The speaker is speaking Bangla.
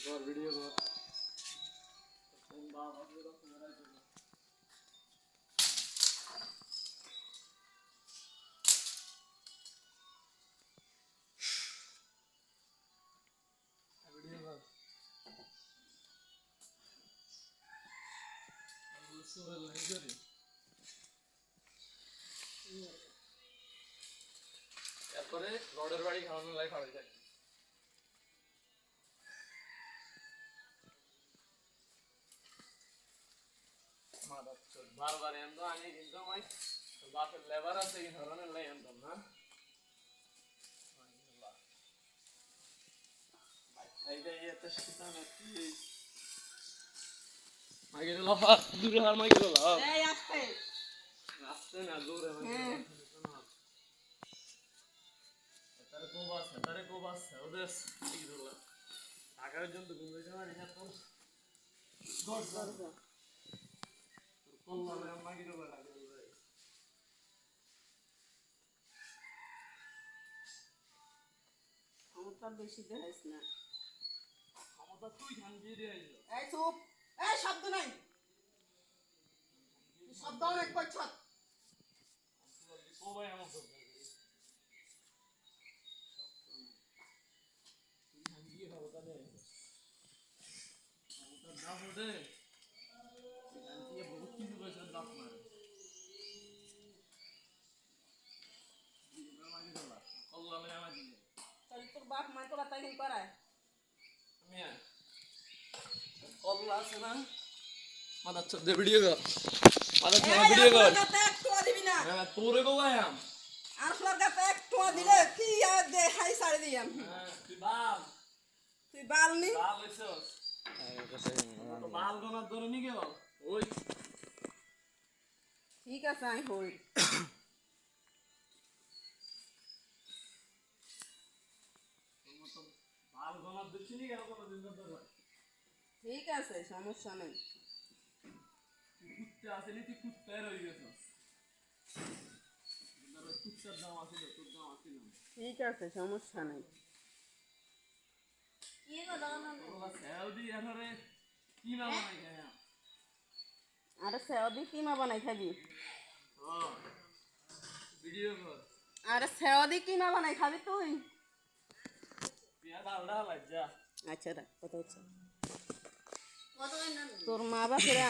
और वीडियो को बाबा को तो मेरा वीडियो को सूरज नहीं करी এরপরে রডের বাড়ি খাওয়ানোর লাই খাওয়াই যায় বারবার এমন আনি কিন্তু ভাই বাপের লেবার আছে এই ধরনের লাই আনতাম না এইটা এত শিখতাম না কি মাইকে দিল দূরে হার মাইকে দিল এই আসতে আসতে না দূরে হ্যাঁ তারে কোবাস ওদের কি ধরল ঢাকার জন্য ঘুরে যাওয়ার এটা তো দশ দরজা কল্লালে মাইকে দিল লাগে ক্ষমতা বেশি দেখাইস না ক্ষমতা তুই ধান দিয়ে দিয়ে আইলো এই চুপ এই শব্দ নাই শব্দ অনেক করছত ও ভাই আমার সব ধান দিয়ে ক্ষমতা নেই ক্ষমতা না হতে ধান দিয়ে বহুত কিছু করেছে বাপ মারে কল্লালে আমার দিলে তাহলে তোর বাপ মা তোরা তাই করায় মিয়া কল্লা আছে না মাদার চোদ্দে ভিডিও কর মাদার চোদ্দে ভিডিও কর গাতে এক টাকা দিবি না হ্যাঁ তোরে কো ভাই আম আর ফ্লোর গাতে এক টাকা দিলে কি আর দে হাই সাড়ে দিয়াম তুই বাল নি বাল হইছস তো বাল গনার ধরে নি গেল ওই ঠিক আছে আমি হই বাল গনার দিছি নি গেল কোন দিন ধরে ঠিক আছে সমস্যা নেই কুত্তে আসেনি তুই কুত্তে রই গেছস কুত্তার দাম আসিল তোর দাম আসিল ঠিক আছে সমস্যা নেই কি গো দাও ওলা সাউদি আরে কি মা বানাই খায় আরে সেওদি কিমা বানাই খাবি হ্যাঁ ভিডিও কর আরে সেওদি কিমা বানাই খাবি তুই পিয়া ডালডা লজ্জা আচ্ছা রাখ কত হচ্ছে তোর মা বাপেরা